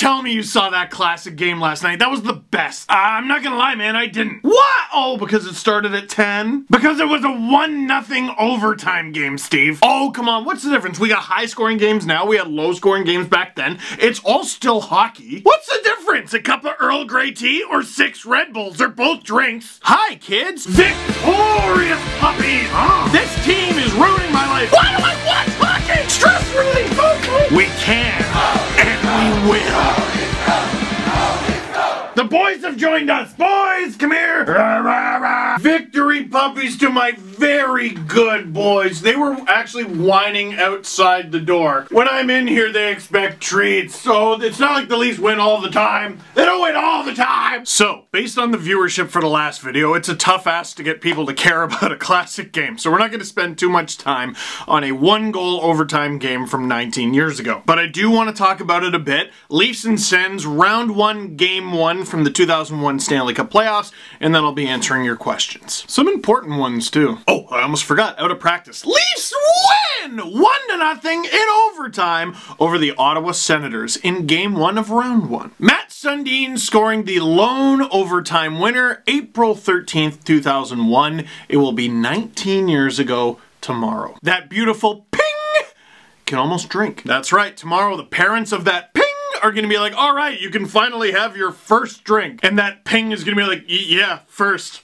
tell me you saw that classic game last night. That was the best. I'm not gonna lie, man, I didn't. What? Oh, because it started at 10? Because it was a 1-0 overtime game, Steve. Oh, come on, what's the difference? We got high-scoring games now, we had low-scoring games back then. It's all still hockey. What's the difference? A cup of Earl Grey tea or 6 Red Bulls? They're both drinks. Hi, kids. Victorious puppies! This team is ruining my life. Why do I watch hockey? Stress relief! We can, and we will. The boys have joined us. Boys, come here. Rah, rah, rah. Victory puppies to my very good boys. They were actually whining outside the door. When I'm in here, they expect treats. So it's not like the Leafs win all the time. They don't win all the time. So, based on the viewership for the last video, it's a tough ask to get people to care about a classic game. So we're not going to spend too much time on a 1-goal overtime game from 19 years ago. But I do want to talk about it a bit. Leafs and Sens, round 1, game 1 from the 2001 Stanley Cup playoffs, and then I'll be answering your questions. Some important ones too. Oh, I almost forgot, out of practice. Leafs win 1-0 in overtime over the Ottawa Senators in game 1 of round 1. Matt Sundin scoring the lone overtime winner April 13th, 2001. It will be 19 years ago tomorrow. That beautiful ping can almost drink. That's right, tomorrow the parents of that ping are gonna be like, all right, you can finally have your first drink. And that ping is gonna be like, yeah, first.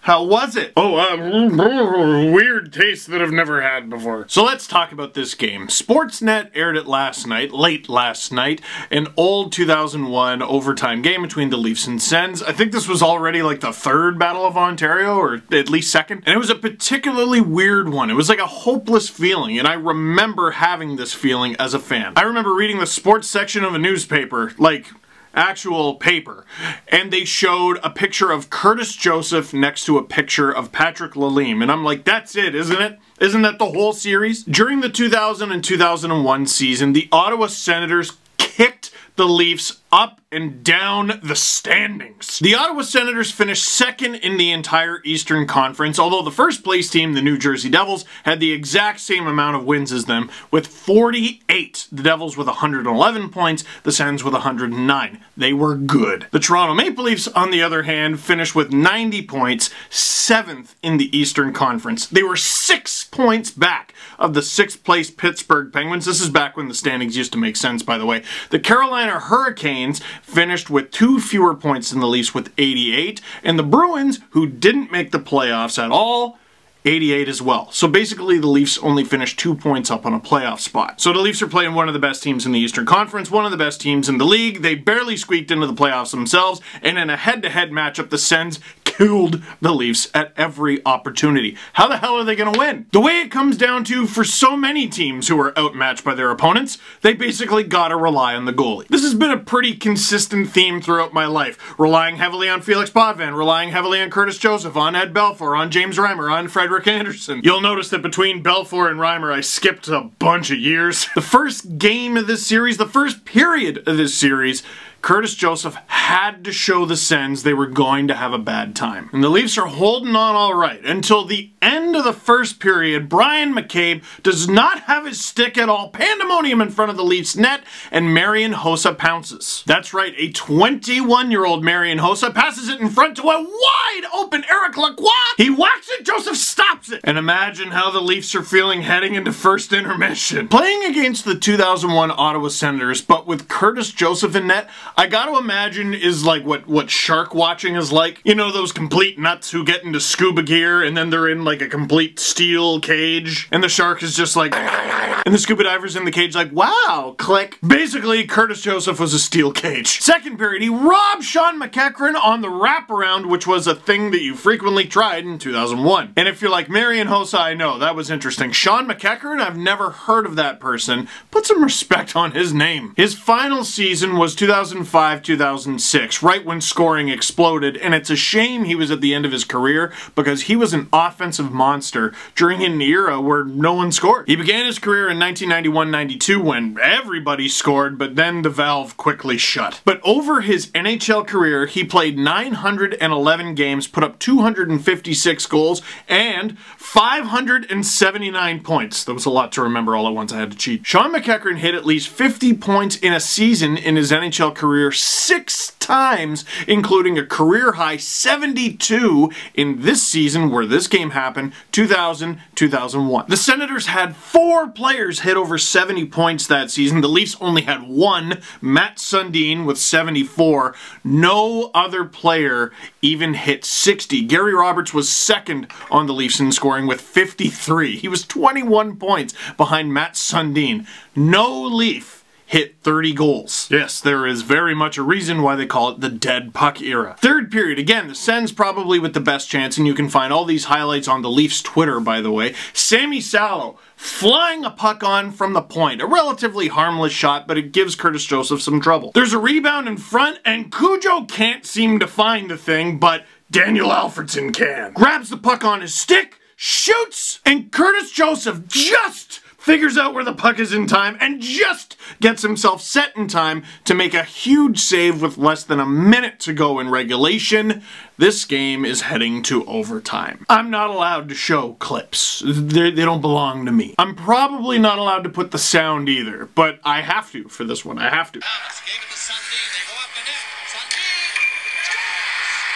How was it? Oh, weird taste that I've never had before. So let's talk about this game. Sportsnet aired it last night, late last night, an old 2001 overtime game between the Leafs and Sens. I think this was already like the 3rd Battle of Ontario, or at least 2nd. And it was a particularly weird one. It was like a hopeless feeling, and I remember having this feeling as a fan. I remember reading the sports section of a newspaper, like actual paper, and they showed a picture of Curtis Joseph next to a picture of Patrick Lalime, and I'm like, that's it, isn't it? Isn't that the whole series? During the 2000 and 2001 season, the Ottawa Senators kicked the Leafs up and down the standings. The Ottawa Senators finished 2nd in the entire Eastern Conference, although the first place team, the New Jersey Devils, had the exact same amount of wins as them, with 48. The Devils with 111 points, the Sens with 109. They were good. The Toronto Maple Leafs, on the other hand, finished with 90 points, 7th in the Eastern Conference. They were 6 points back of the 6th place Pittsburgh Penguins. This is back when the standings used to make sense, by the way. The Carolina Hurricanes finished with 2 fewer points than the Leafs with 88, and the Bruins, who didn't make the playoffs at all, 88 as well. So basically the Leafs only finished 2 points up on a playoff spot. So the Leafs are playing one of the best teams in the Eastern Conference, one of the best teams in the league. They barely squeaked into the playoffs themselves, and in a head-to-head matchup, the Sens killed the Leafs at every opportunity. How the hell are they going to win? The way it comes down to, for so many teams who are outmatched by their opponents, they basically gotta rely on the goalie. This has been a pretty consistent theme throughout my life. Relying heavily on Felix Potvin, relying heavily on Curtis Joseph, on Ed Belfour, on James Reimer, on Frederik Andersen. You'll notice that between Belfour and Reimer, I skipped a bunch of years. The first game of this series, the first period of this series, Curtis Joseph had to show the Sens they were going to have a bad time. And the Leafs are holding on all right until the end of the first period. Brian McCabe does not have his stick at all. Pandemonium in front of the Leafs net, and Marian Hossa pounces. That's right, a 21-year-old Marian Hossa passes it in front to a wide open Eric Lacroix. He whacks it, Joseph stops it. And imagine how the Leafs are feeling heading into first intermission. Playing against the 2001 Ottawa Senators, but with Curtis Joseph in net, I gotta imagine is like what shark watching is like. You know, those complete nuts who get into scuba gear and then they're in like a complete steel cage and the shark is just like, and the scuba diver's in the cage like, wow, click. Basically, Curtis Joseph was a steel cage. Second period, he robbed Sean McEachran on the wraparound, which was a thing that you frequently tried in 2001. And if you're like, Marian Hossa, I know, that was interesting. Sean McEachran, I've never heard of that person. Put some respect on his name. His final season was 2001 2005-2006, right when scoring exploded, and it's a shame he was at the end of his career because he was an offensive monster during an era where no one scored. He began his career in 1991-92 when everybody scored, but then the valve quickly shut. But over his NHL career, he played 911 games, put up 256 goals, and 579 points. That was a lot to remember all at once. I had to cheat. Sean McEachern hit at least 50 points in a season in his NHL career 6 times, including a career-high 72 in this season where this game happened, 2000-2001. The Senators had 4 players hit over 70 points that season. The Leafs only had 1, Matt Sundin with 74. No other player even hit 60. Gary Roberts was second on the Leafs in scoring with 53. He was 21 points behind Matt Sundin. No Leaf hit 30 goals. Yes, there is very much a reason why they call it the dead puck era. Third period, again, the Sens probably with the best chance, and you can find all these highlights on the Leafs Twitter, by the way. Sammy Salo flying a puck on from the point. A relatively harmless shot, but it gives Curtis Joseph some trouble. There's a rebound in front, and Cujo can't seem to find the thing, but Daniel Alfredson can. Grabs the puck on his stick, shoots, and Curtis Joseph just figures out where the puck is in time and just gets himself set in time to make a huge save with less than a minute to go in regulation. This game is heading to overtime. I'm not allowed to show clips. They don't belong to me. I'm probably not allowed to put the sound either, but I have to for this one. I have to.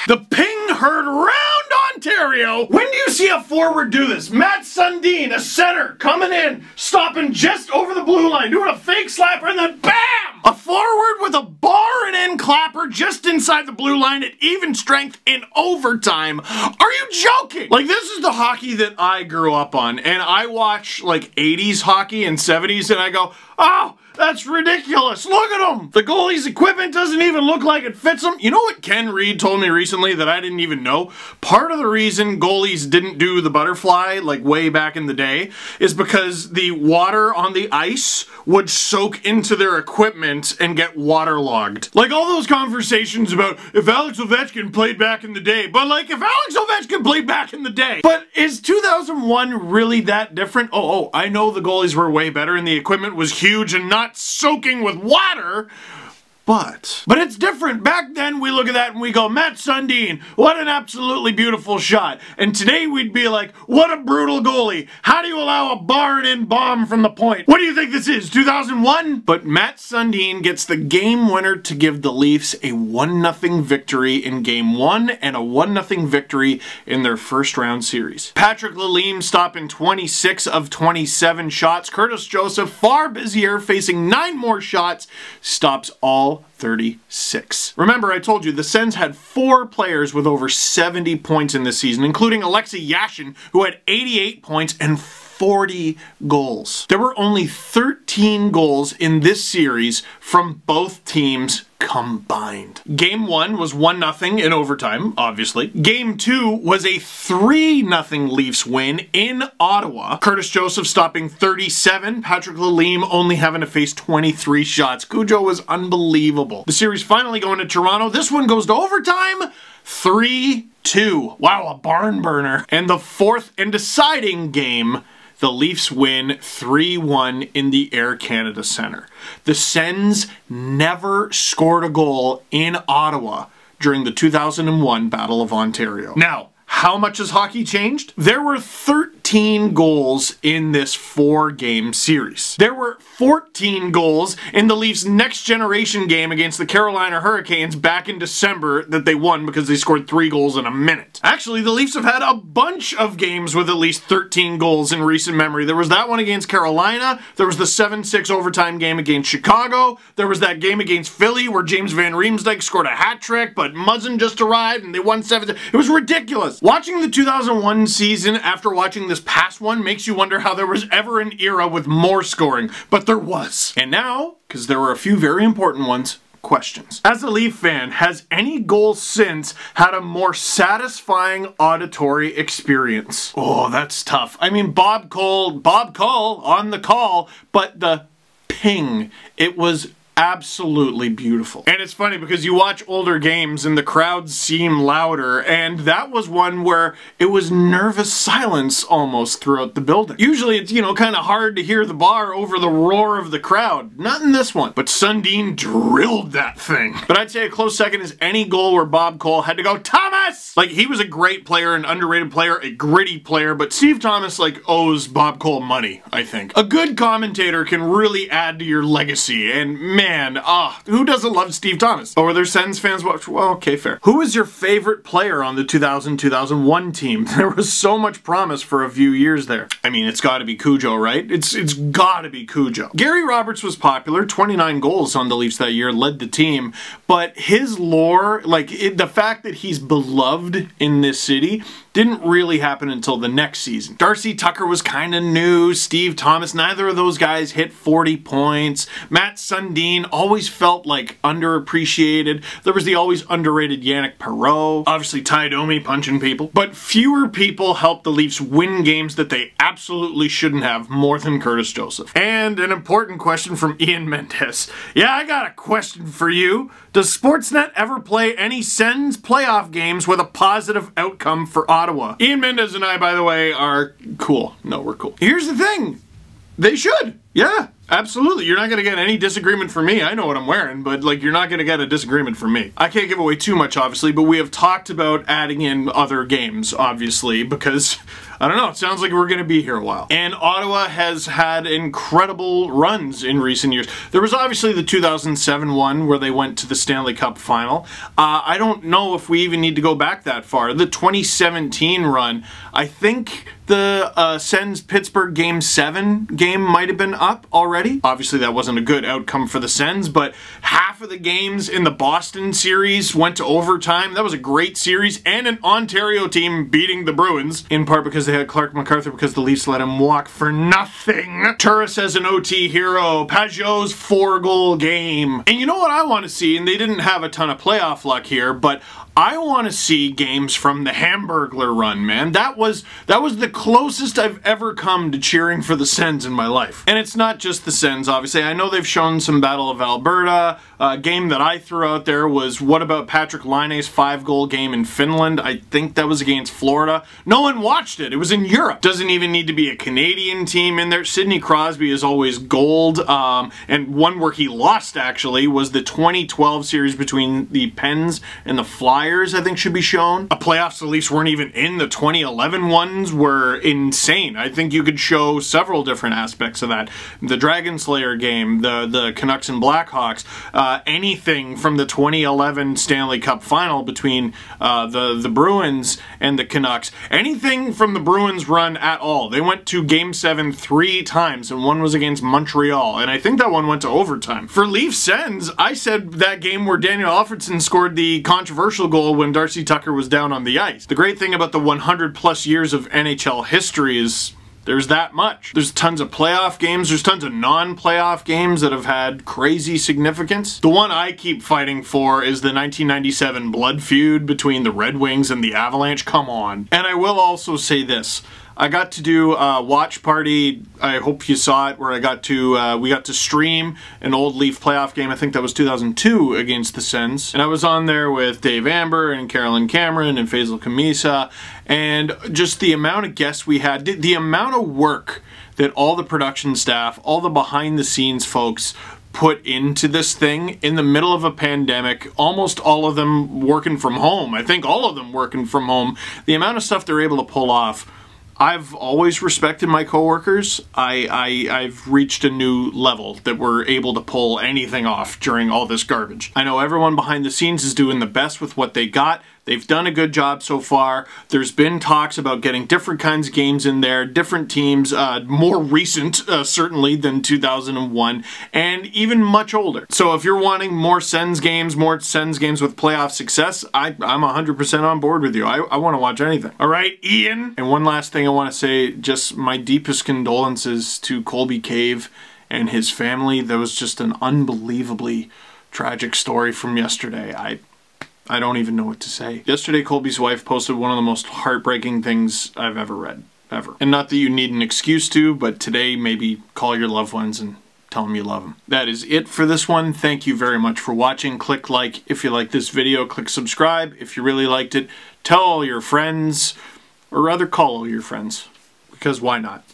The ping heard round Ontario. When do you see a forward do this? Matt Sundin, a center, coming in, stopping just over the blue line, doing a fake slapper, and then BAM! A forward with a bar and end clapper just inside the blue line at even strength in overtime. Are you joking? Like, this is the hockey that I grew up on, and I watch, like, 80s hockey and 70s, and I go, oh, that's ridiculous. Look at him. The goalie's equipment doesn't even look like it fits him. You know what Ken Reed told me recently that I didn't even know? Part of the reason goalies didn't do the butterfly, like way back in the day, is because the water on the ice would soak into their equipment and get waterlogged. Like all those conversations about if Alex Ovechkin played back in the day, but like if Alex Ovechkin played back in the day. But is 2001 really that different? Oh, I know the goalies were way better and the equipment was huge and not soaking with water, but it's different. Back then we look at that and we go, Matt Sundin, what an absolutely beautiful shot. And today we'd be like, what a brutal goalie. How do you allow a barn-in bomb from the point? What do you think this is, 2001? But Matt Sundin gets the game winner to give the Leafs a 1-0 victory in Game 1 and a 1-0 victory in their first round series. Patrick Lalime stopping 26 of 27 shots. Curtis Joseph, far busier, facing 9 more shots, stops all 36. Remember, I told you, the Sens had 4 players with over 70 points in this season, including Alexei Yashin, who had 88 points and 40 goals. There were only 13 goals in this series from both teams combined. Game 1 was 1-0 in overtime, obviously. Game 2 was a 3-0 Leafs win in Ottawa. Curtis Joseph stopping 37, Patrick Lalime only having to face 23 shots. Cujo was unbelievable. The series finally going to Toronto. This one goes to overtime, 3-2. Wow, a barn burner. And the fourth and deciding game, the Leafs win 3-1 in the Air Canada Centre. The Sens never scored a goal in Ottawa during the 2001 Battle of Ontario. Now, how much has hockey changed? There were 13 goals in this 4-game series. There were 14 goals in the Leafs' next generation game against the Carolina Hurricanes back in December that they won because they scored 3 goals in a minute. Actually, the Leafs have had a bunch of games with at least 13 goals in recent memory. There was that one against Carolina. There was the 7-6 overtime game against Chicago. There was that game against Philly where James Van Riemsdyk scored a hat trick, but Muzzin just arrived and they won 7. It was ridiculous. Watching the 2001 season after watching this past one makes you wonder how there was ever an era with more scoring, but there was. And now, because there were a few very important ones, questions. As a Leaf fan, has any goal since had a more satisfying auditory experience? Oh, that's tough. I mean, Bob Cole on the call, but the ping, it was absolutely beautiful. And it's funny because you watch older games and the crowds seem louder, and that was one where it was nervous silence almost throughout the building. Usually it's, you know, kind of hard to hear the bar over the roar of the crowd. Not in this one. But Sundin drilled that thing. But I'd say a close second is any goal where Bob Cole had to go, Thomas! Like, he was a great player, an underrated player, a gritty player, but Steve Thomas, like, owes Bob Cole money, I think. A good commentator can really add to your legacy, and man, who doesn't love Steve Thomas? Oh, are there Sens fans watch? Well, okay, fair. Who is your favorite player on the 2000-2001 team? There was so much promise for a few years there. I mean, it's gotta be Cujo, right? It's gotta be Cujo. Gary Roberts was popular, 29 goals on the Leafs that year, led the team, but his lore, like, the fact that he's beloved in this city didn't really happen until the next season. Darcy Tucker was kind of new, Steve Thomas, neither of those guys hit 40 points. Matt Sundin always felt like underappreciated. There was the always underrated Yannick Perreault. Obviously Ty Domi punching people. But fewer people helped the Leafs win games that they absolutely shouldn't have more than Curtis Joseph. And an important question from Ian Mendez. Yeah, I got a question for you. Does Sportsnet ever play any Sens playoff games with a positive outcome for Ottawa? Ian Mendez and I, by the way, are cool. No, we're cool. Here's the thing. They should. Yeah, absolutely. You're not going to get any disagreement from me. I know what I'm wearing, but like, you're not going to get a disagreement from me. I can't give away too much, obviously, but we have talked about adding in other games, obviously, because I don't know, it sounds like we're going to be here a while. And Ottawa has had incredible runs in recent years. There was obviously the 2007 one where they went to the Stanley Cup final. I don't know if we even need to go back that far. The 2017 run, I think the Sens-Pittsburgh Game 7 game might have been up already. Obviously that wasn't a good outcome for the Sens, but half of the games in the Boston series went to overtime. That was a great series, and an Ontario team beating the Bruins, in part because they had Clark MacArthur because the Leafs let him walk for nothing. Turris as an OT hero. Pajot's 4-goal game. And you know what I want to see, and they didn't have a ton of playoff luck here, but I want to see games from the Hamburglar run, man. That was the closest I've ever come to cheering for the Sens in my life. And it's not just the Sens, obviously. I know they've shown some Battle of Alberta. A game that I threw out there was, what about Patrick Laine's 5-goal game in Finland? I think that was against Florida. No one watched it. It was in Europe. Doesn't even need to be a Canadian team in there. Sidney Crosby is always gold. And one where he lost, actually, was the 2012 series between the Pens and the Flyers, I think should be shown. A playoffs the Leafs weren't even in. The 2011 ones were insane. I think you could show several different aspects of that. The Dragon Slayer game, the Canucks and Blackhawks, anything from the 2011 Stanley Cup final between the Bruins and the Canucks. Anything from the Bruins run at all. They went to Game 7 3 times, and one was against Montreal, and I think that one went to overtime. For Leafs Sens, I said that game where Daniel Alfredsson scored the controversial goal when Darcy Tucker was down on the ice. The great thing about the 100+ years of NHL history is there's that much. There's tons of playoff games, there's tons of non-playoff games that have had crazy significance. The one I keep fighting for is the 1997 blood feud between the Red Wings and the Avalanche. Come on. And I will also say this. I got to do a watch party, I hope you saw it, where we got to stream an old Leaf playoff game. I think that was 2002 against the Sens. And I was on there with Dave Amber and Carolyn Cameron and Faisal Kamisa, and just the amount of guests we had, the amount of work that all the production staff, all the behind the scenes folks put into this thing in the middle of a pandemic, almost all of them working from home. I think all of them working from home. The amount of stuff they're able to pull off. I've always respected my coworkers. I've reached a new level that we're able to pull anything off during all this garbage. I know everyone behind the scenes is doing the best with what they got. They've done a good job so far. There's been talks about getting different kinds of games in there, different teams, more recent, certainly, than 2001, and even much older. So if you're wanting more Sens games with playoff success, I'm 100% on board with you. I want to watch anything. All right, Ian? And one last thing I want to say, just my deepest condolences to Colby Cave and his family. That was just an unbelievably tragic story from yesterday. I don't even know what to say. Yesterday, Colby's wife posted one of the most heartbreaking things I've ever read, ever. And not that you need an excuse to, but today maybe call your loved ones and Tell them you love them. That is it for this one. Thank you very much for watching. Click like if you like this video. Click subscribe if you really liked it. Tell all your friends, or rather call all your friends, because why not?